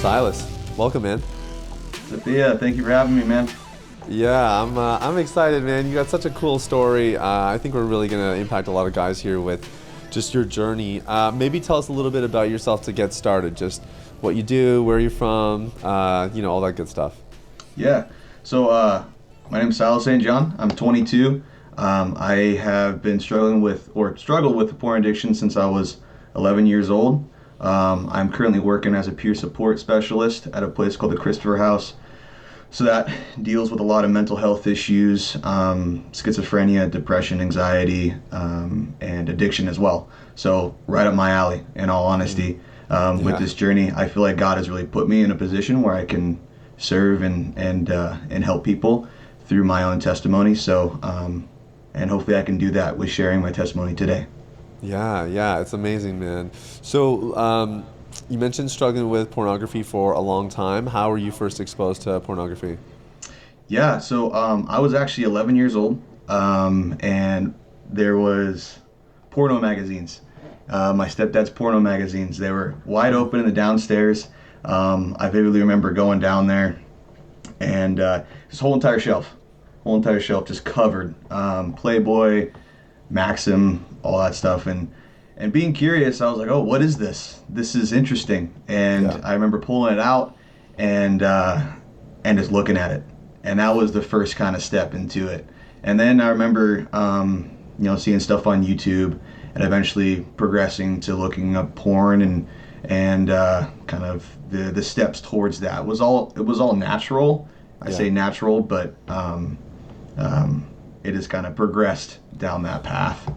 Silas, welcome, man. Sophia, thank you for having me, man. Yeah, I'm excited, man. You got such a cool story. I think we're really gonna impact a lot of guys here with just your journey. Maybe tell us a little bit about yourself to get started. Just what you do, where you're from, all that good stuff. Yeah. So, my name is Silas St. I'm 22. I have been struggled with the porn addiction since I was 11 years old. I'm currently working as a peer support specialist at a place called the Christopher House. So that deals with a lot of mental health issues, schizophrenia, depression, anxiety, and addiction as well. So right up my alley, in all honesty. With Yeah. this journey, I feel like God has really put me in a position where I can serve and help people through my own testimony. So, and hopefully I can do that with sharing my testimony today. Yeah, it's amazing, man. So, you mentioned struggling with pornography for a long time. How were you first exposed to pornography? Yeah, so I was actually 11 years old, and there was porno magazines. My stepdad's porno magazines. They were wide open in the downstairs. I vividly remember going down there, and this whole entire shelf just covered Playboy, Maxim, all that stuff, and being curious, I was like, oh, what is this? This is interesting, and Yeah. I remember pulling it out and and just looking at it, and that was the first kind of step into it. And then I remember, seeing stuff on YouTube, and eventually progressing to looking up porn and kind of the steps towards that. It was all natural. I Yeah. say natural, but it has kind of progressed down that path.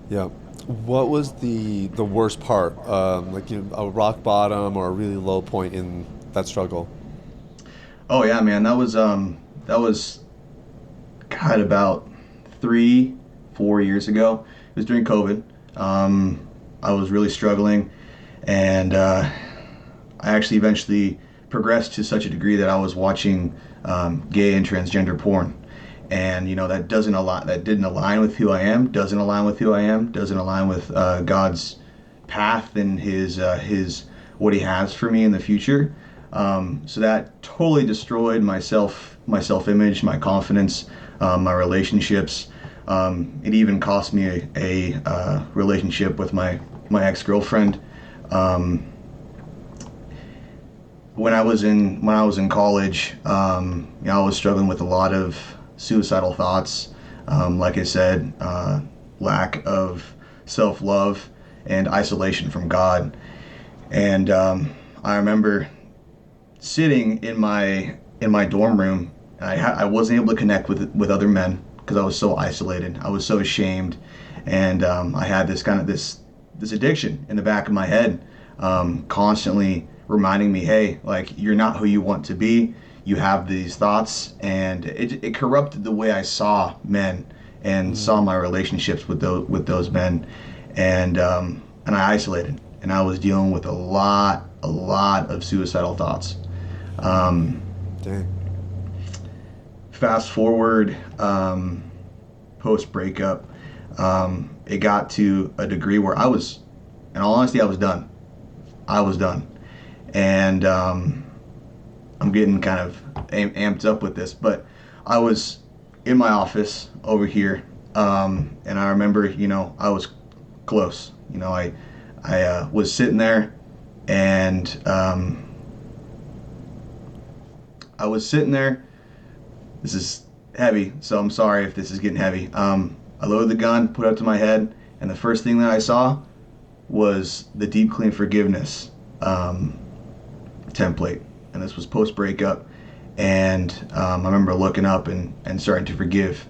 Yeah. What was the worst part? A rock bottom or a really low point in that struggle? Oh yeah, man, that was God about 3, 4 years ago. It was during COVID. I was really struggling, and I actually eventually progressed to such a degree that I was watching gay and transgender porn, and that didn't align with who I am. Doesn't align with who I am. Doesn't align with God's path and his what He has for me in the future. So that totally destroyed my self image, my confidence, my relationships. It even cost me a relationship with my ex girlfriend. Um, when I was in college, I was struggling with a lot of suicidal thoughts. Like I said, lack of self love and isolation from God. And I remember sitting in my dorm room. I wasn't able to connect with other men because I was so isolated. I was so ashamed, and I had this addiction in the back of my head, constantly reminding me, hey, like, you're not who you want to be. You have these thoughts, and it corrupted the way I saw men and saw my relationships with those men, and I isolated, and I was dealing with a lot of suicidal thoughts. Um, Dang. Fast forward, post breakup, it got to a degree where in all honesty, I was done. I was done, and I'm getting kind of amped up with this, but I was in my office over here, and I remember, I was close. I was sitting there, and I was sitting there. This is heavy, so I'm sorry if this is getting heavy. I loaded the gun, put it up to my head, and the first thing that I saw was the deep clean forgiveness template, and this was post breakup. And I remember looking up and starting to forgive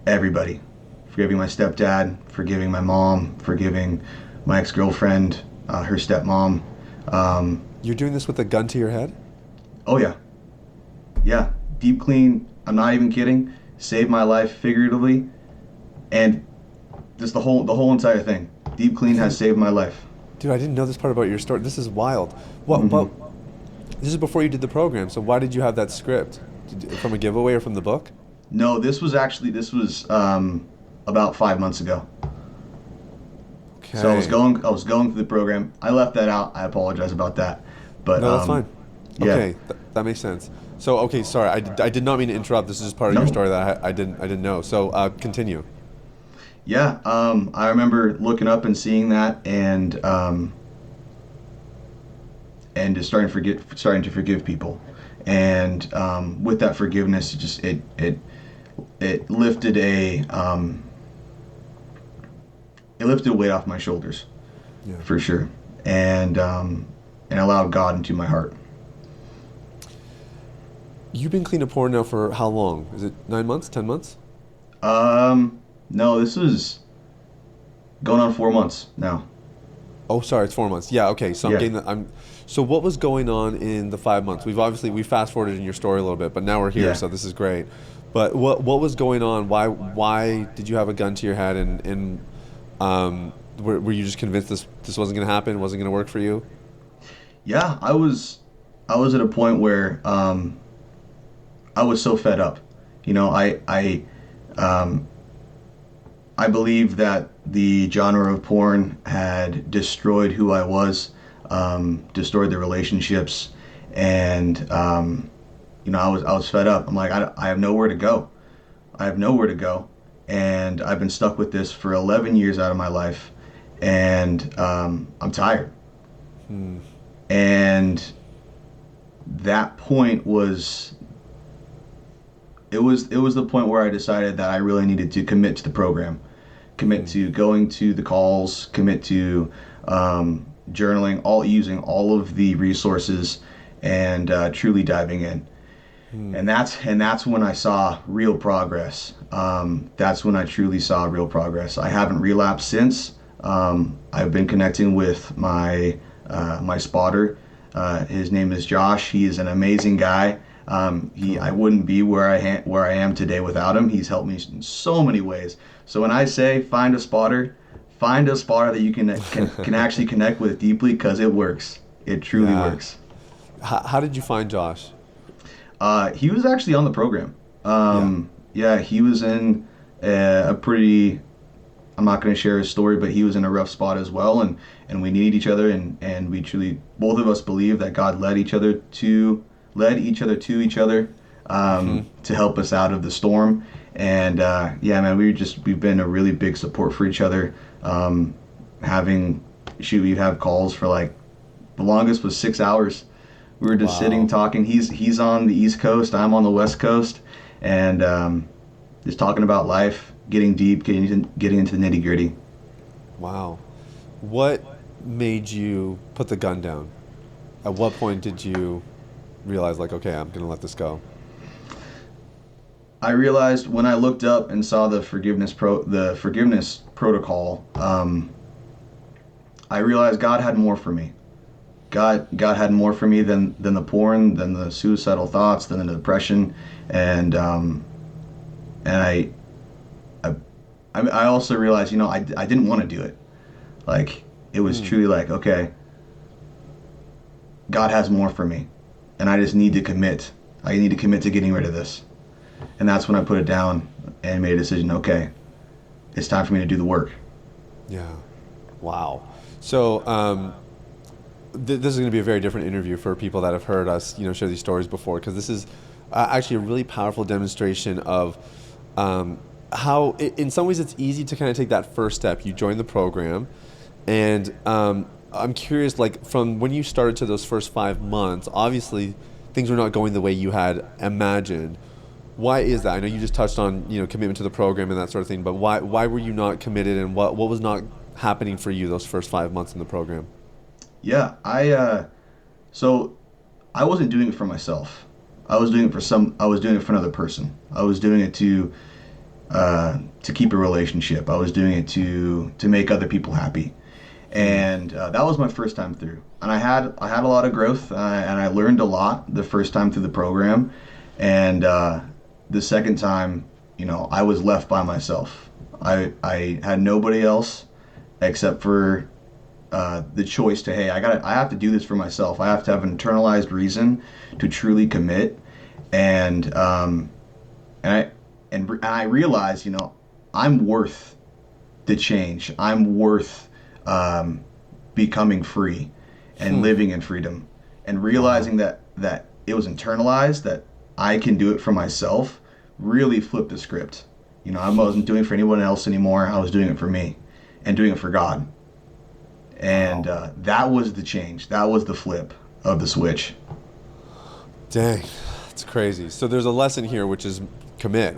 everybody, forgiving my stepdad, forgiving my mom, forgiving my ex girlfriend, her stepmom. Um, You're doing this with a gun to your head? oh yeah, yeah, deep clean. I'm not even kidding. Saved my life figuratively, and just the whole entire thing. Deep clean has saved my life. Dude, I didn't know this part about your story. This is wild. What? Hmm. But this is before you did the program. So why did you have that script? From a giveaway or from the book? No, this was about 5 months ago. So I was Okay. going I was going through the program. I left that out. I apologize about that. But No, that's fine. Yeah. Okay, that makes sense. So, okay, sorry, I did not mean to interrupt. This is just part of your No. story that I didn't know. So, continue. Yeah. I remember looking up and seeing that, and just starting to forgive people, and with that forgiveness, it lifted it lifted a weight off my shoulders Yeah. for sure, and allowed God into my heart. You've been clean of porn now for how long? Is it 9 months, 10 months? No, this is going on 4 months now. Oh, sorry, it's 4 months. Yeah, okay. So I'm Yeah, getting that. So what was going on in the 5 months? We fast forwarded in your story a little bit, but now we're here, yeah. so this is great. But what was going on? Why did you have a gun to your head and were you just convinced this wasn't going to happen, wasn't going to work for you? Yeah, I was at a point where I was so fed up. You know, um, I believe that the genre of porn had destroyed who I was, destroyed the relationships, and I was fed up. I'm like, I have nowhere to go. I have nowhere to go, and I've been stuck with this for 11 years out of my life, and I'm tired. Hmm. And that point was it was the point where I decided that I really needed to commit to the program, commit Hmm. to going to the calls, commit to journaling, all using all of the resources, and truly diving in. Hmm. And that's when I saw real progress. That's when I truly saw real progress. I haven't relapsed since. I've been connecting with my spotter. His name is Josh. He is an amazing guy. I Cool. wouldn't be where I am today without him. He's helped me in so many ways. So when I say find a spotter that you can actually connect with deeply, because it works. It truly Yeah. works. How did you find Josh? He was actually on the program. Yeah. Yeah, he was in a pretty. I'm not going to share his story, but he was in a rough spot as well, and we needed each other, and we truly, both of us believe that God led each other to each other, Hmm. to help us out of the storm. And yeah, man, we've been a really big support for each other. Having we'd have calls for like the longest was 6 hours. We were just sitting Wow. talking. He's on the East Coast. I'm on the West Coast, and just talking about life, getting deep, getting into the nitty gritty. Wow. What made you put the gun down? At what point did you realize, like, okay, I'm gonna let this go? I realized when I looked up and saw the forgiveness protocol, I realized God had more for me. God had more for me than the porn, than the suicidal thoughts, than the depression, and and I I also realized, I didn't want to do it. Like, it was Hmm. truly like, okay, God has more for me, and I just need to commit. I need to commit to getting rid of this, and that's when I put it down and made a decision. Okay, it's time for me to do the work. Yeah. Wow. So, this is going to be a very different interview for people that have heard us, share these stories before, because this is actually a really powerful demonstration of um, how, in some ways, it's easy to kind of take that first step. You join the program, and I'm curious, like, from when you started to those first 5 months, obviously things were not going the way you had imagined. Why is that? I know you just touched on, commitment to the program and that sort of thing, but why were you not committed, and what was not happening for you those first 5 months in the program? Yeah, so I wasn't doing it for myself. I was doing it for another person. I was doing it to keep a relationship. I was doing it to make other people happy, Hmm. and that was my first time through. And I had a lot of growth, and I learned a lot the first time through the program, and the second time, I was left by myself. I had nobody else except for the choice to, hey, I have to do this for myself. I have to have an internalized reason to truly commit, and and I and I realized, I'm worth the change. I'm worth um, becoming free and Hmm. living in freedom. and Wow. realizing that it was internalized, that I can do it for myself, really flipped the script. I wasn't doing it for anyone else anymore. I was doing it for me, and doing it for God. And Wow. that was the change. That was the flip of the switch. Dang, it's crazy. So there's a lesson here, which is commit,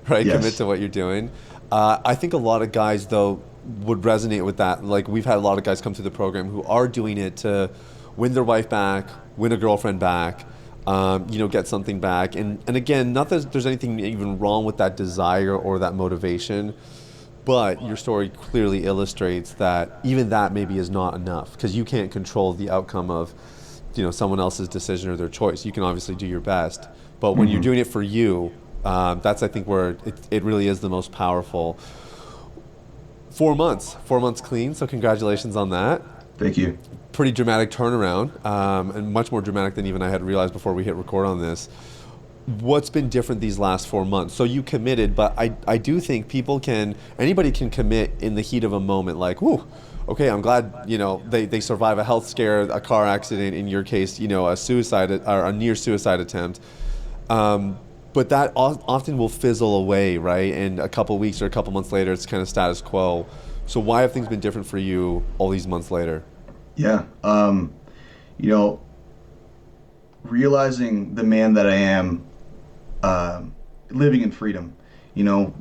right? Commit Yes. to what you're doing. I think a lot of guys, though, would resonate with that. Like, we've had a lot of guys come through the program who are doing it to win their wife back, win a girlfriend back, get something back. And again, not that there's anything even wrong with that desire or that motivation, but your story clearly illustrates that even that maybe is not enough because you can't control the outcome of someone else's decision or their choice. You can obviously do your best, but when you're Hmm. doing it for you, that's I think where it really is the most powerful. 4 months clean, so congratulations on that. Thank you. Pretty dramatic turnaround, and much more dramatic than even I had realized before we hit record on this. What's been different these last 4 months? So you committed, but I do think anybody can commit in the heat of a moment, like, whoo, okay, I'm glad, they survive a health scare, a car accident, in your case, a suicide or a near suicide attempt. But that often will fizzle away, right? And a couple weeks or a couple months later, it's kind of status quo. So why have things been different for you all these months later? Yeah. You know, Realizing the man that I am, uh, living in freedom.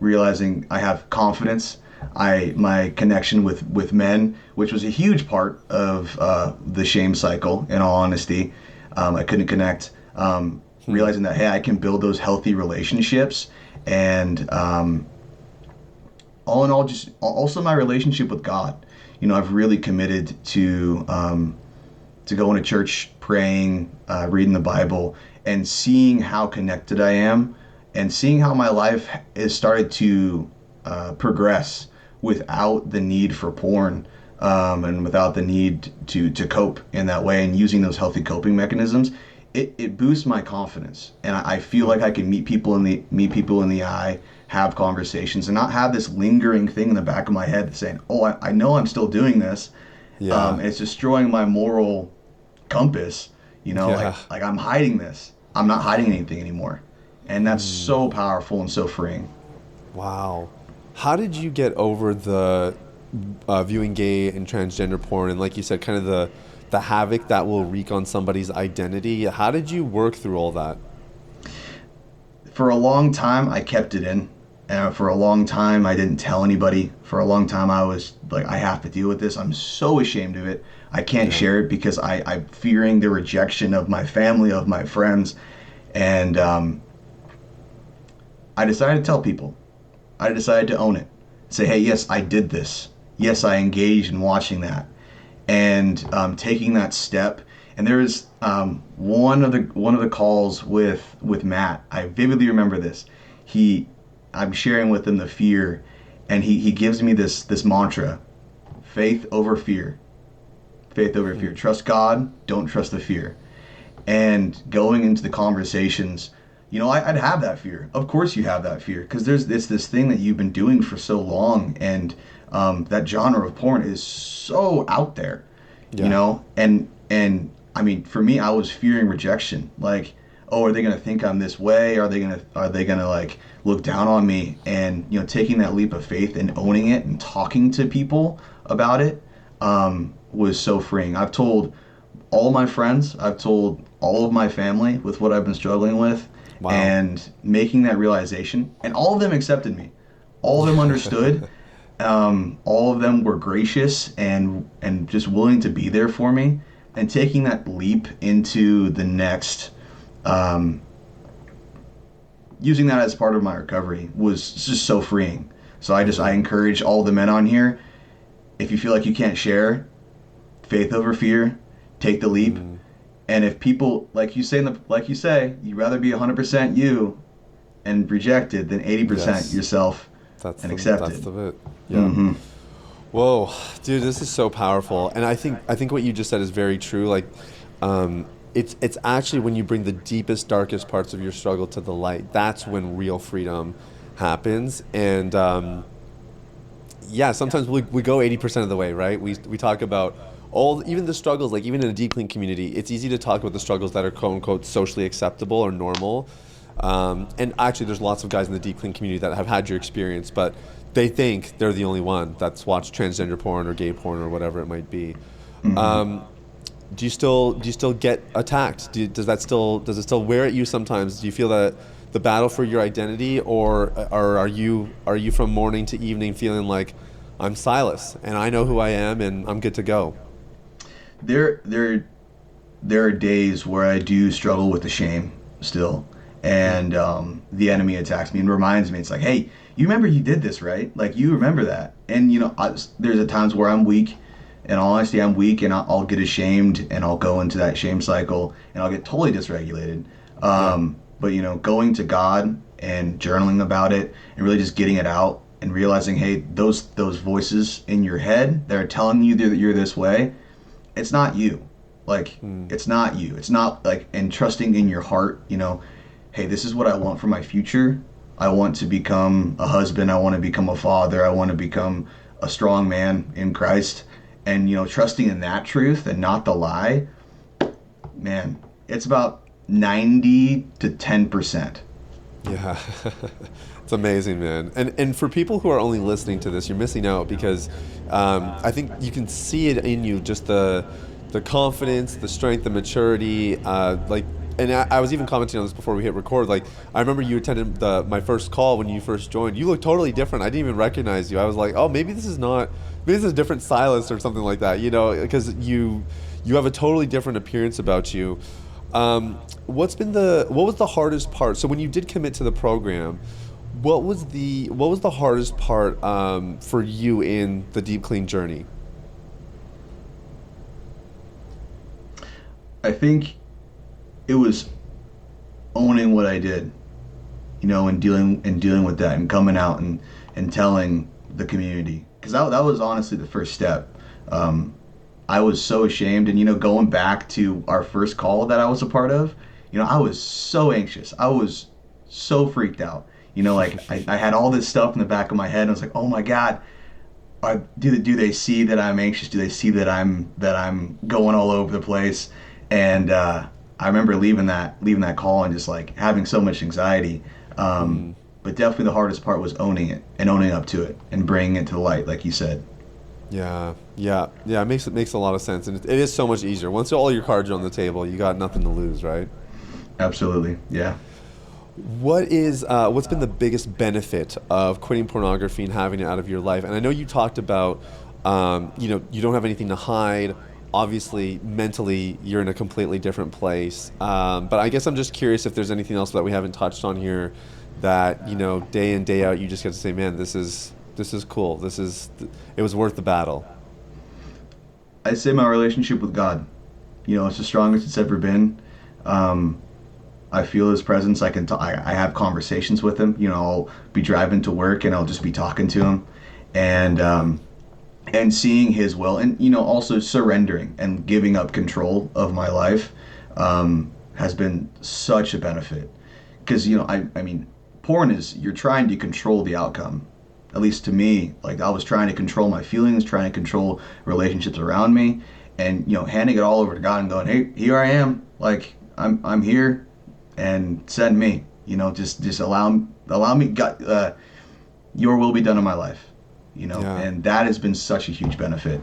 Realizing I have confidence. My connection with men, which was a huge part of the shame cycle. In all honesty, I couldn't connect. Hmm. Realizing that, hey, I can build those healthy relationships, and all in all, just also my relationship with God. I've really committed to going to church, praying, reading the Bible, and seeing how connected I am, and seeing how my life has started to progress without the need for porn, and without the need to cope in that way, and using those healthy coping mechanisms. It boosts my confidence, and I feel like I can meet people in the eye, have conversations, and not have this lingering thing in the back of my head saying, "Oh, I know I'm still doing this." Yeah. It's destroying my moral compass. Yeah. Like I'm hiding this. I'm not hiding anything anymore, and that's so powerful and so freeing. Wow. How did you get over the viewing gay and transgender porn and, like you said, kind of the havoc that will wreak on somebody's identity? How did you work through all that? For a long time, I kept it in. For a long time, I didn't tell anybody. For a long time, I was like, I have to deal with this. I'm so ashamed of it. I can't Yeah. share it because I'm fearing the rejection of my family, of my friends. And I decided to tell people. I decided to own it. Say, hey, yes, I did this. Yes, I engaged in watching that, and taking that step. And there's one of the calls with Matt. I vividly remember this. He, I'm sharing with him the fear, and he gives me this mantra: faith over fear, faith over fear. Trust God, don't trust the fear. And going into the conversations, I'd have that fear. Of course, you have that fear because there's this thing that you've been doing for so long, and that genre of porn is so out there, Yeah. and I mean, for me, I was fearing rejection. Like, oh, are they gonna think I'm this way? Are they gonna like look down on me? And taking that leap of faith and owning it and talking to people about it, was so freeing. I've told all my friends, I've told all of my family with what I've been struggling with, Wow. and making that realization, and all of them accepted me. All of them understood. All of them were gracious and just willing to be there for me. And taking that leap into the next, um, using that as part of my recovery was just so freeing. So I encourage all the men on here. If you feel like you can't share, faith over fear, take the leap. And if people, like you say, you'd rather be 100% you and rejected than 80% Yes. yourself That's and that's accepted. the bit. Yeah. Mm-hmm. Whoa, dude, this is so powerful, and I think what you just said is very true. Like, it's actually when you bring the deepest, darkest parts of your struggle to the light. That's when real freedom happens, and yeah, sometimes we go 80% of the way, right? We talk about all, even the struggles, like even in a deep clean community, it's easy to talk about the struggles that are quote unquote socially acceptable or normal. And actually, there's lots of guys in the deep clean community that have had your experience, but they think they're the only one that's watched transgender porn or gay porn or whatever it might be. Hmm. Um, do you still get attacked? Does it still wear at you sometimes? Do you feel that the battle for your identity, or are you from morning to evening feeling like I'm Silas and I know who I am and I'm good to go? There, there, there are days where I do struggle with the shame still, Hmm. and the enemy attacks me and reminds me. It's like, hey, you remember you did this, right? Like you remember that. And there's at times where I'm weak. In all honesty, I'm weak, and I'll get ashamed, and I'll go into that shame cycle, and I'll get totally dysregulated. Yeah. But going to God and journaling about it, and really just getting it out, and realizing, hey, those voices in your head that are telling you that you're this way, it's not you. Like, Hmm. it's not you. It's not like, and trusting in your heart, hey, this is what I want for my future. I want to become a husband. I want to become a father. I want to become a strong man in Christ. And, trusting in that truth and not the lie, man, it's about 90 to 10%. Yeah. It's amazing, man. And for people who are only listening to this, you're missing out because I think you can see it in you, just the confidence, the strength, the maturity. And I was even commenting on this before we hit record. Like, I remember you attended my first call when you first joined. You looked totally different. I didn't even recognize you. I was like, oh, maybe this is a different Silas or something like that. Because you have a totally different appearance about you. What was the hardest part? So when you did commit to the program, what was the hardest part for you in the deep clean journey? I think it was owning what I did, and dealing with that, and coming out and telling the community, because that was honestly the first step. Um, I was so ashamed, and going back to our first call that I was a part of, I was so anxious. I was so freaked out. Like I had all this stuff in the back of my head. And I was like, oh my god, do they see that I'm anxious? Do they see that I'm going all over the place? And I remember leaving that call and just like having so much anxiety. Hmm. But definitely the hardest part was owning it and owning up to it and bringing it to the light, like you said. Yeah, yeah, yeah. It makes a lot of sense, and it is so much easier once all your cards are on the table. You got nothing to lose, right? Absolutely, yeah. What's been the biggest benefit of quitting pornography and having it out of your life? And I know you talked about, you don't have anything to hide. Obviously, mentally, you're in a completely different place. But I guess I'm just curious if there's anything else that we haven't touched on here that, day in, day out, you just get to say, man, this is cool. It was worth the battle. I'd say my relationship with God, it's the strongest it's ever been. Um, I feel His presence. I have conversations with Him. I'll be driving to work and I'll just be talking to Him, and seeing His will, and also surrendering and giving up control of my life has been such a benefit. Because I mean, porn is, you're trying to control the outcome. At least to me, like I was trying to control my feelings, trying to control relationships around me, and handing it all over to God and going, hey, here I am. Like I'm here, and send me. Just allow me, God, Your will be done in my life. Yeah. And that has been such a huge benefit.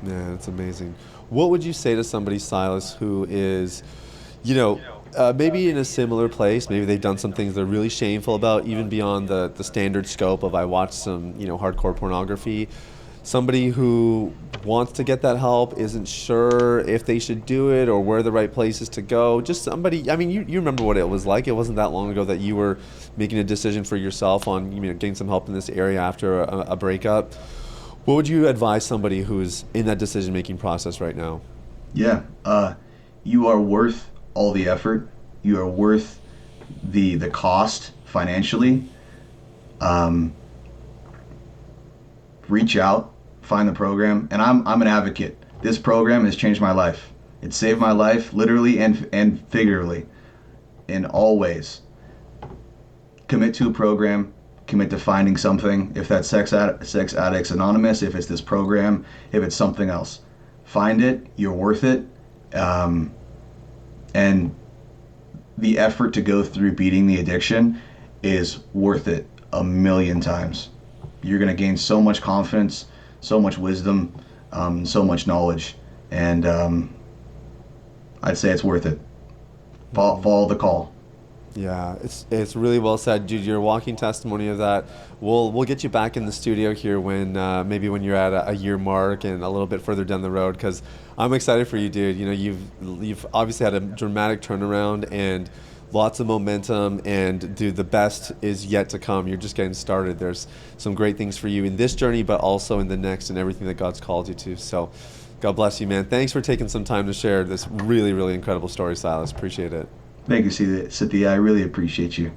Yeah, it's amazing. What would you say to somebody, Silas, who is, maybe in a similar place? Maybe they've done some things they're really shameful about, even beyond the standard scope of I watched some, hardcore pornography. Somebody who wants to get that help, isn't sure if they should do it or where the right place is to go. Just somebody, I mean, you remember what it was like. It wasn't that long ago that you were making a decision for yourself on, getting some help in this area after a breakup. What would you advise somebody who's in that decision making process right now? Yeah, you are worth all the effort. You are worth the cost financially. Um, Reach out, find the program, and I'm an advocate. This program has changed my life. It saved my life, literally and figuratively, in all ways. Commit to a program. Commit to finding something. If that's Sex Addicts Anonymous, if it's this program, if it's something else, find it, you're worth it. And the effort to go through beating the addiction is worth it a million times. You're going to gain so much confidence, so much wisdom, so much knowledge. And I'd say it's worth it. Follow the call. Yeah, it's really well said, dude. You're a walking testimony of that. We'll get you back in the studio here when maybe when you're at a year mark and a little bit further down the road, because I'm excited for you, dude. You know, you've obviously had a dramatic turnaround and lots of momentum, and dude, the best is yet to come. You're just getting started. There's some great things for you in this journey, but also in the next and everything that God's called you to. So, God bless you, man. Thanks for taking some time to share this really, really incredible story, Silas. Appreciate it. Thank you, Cynthia. I really appreciate you.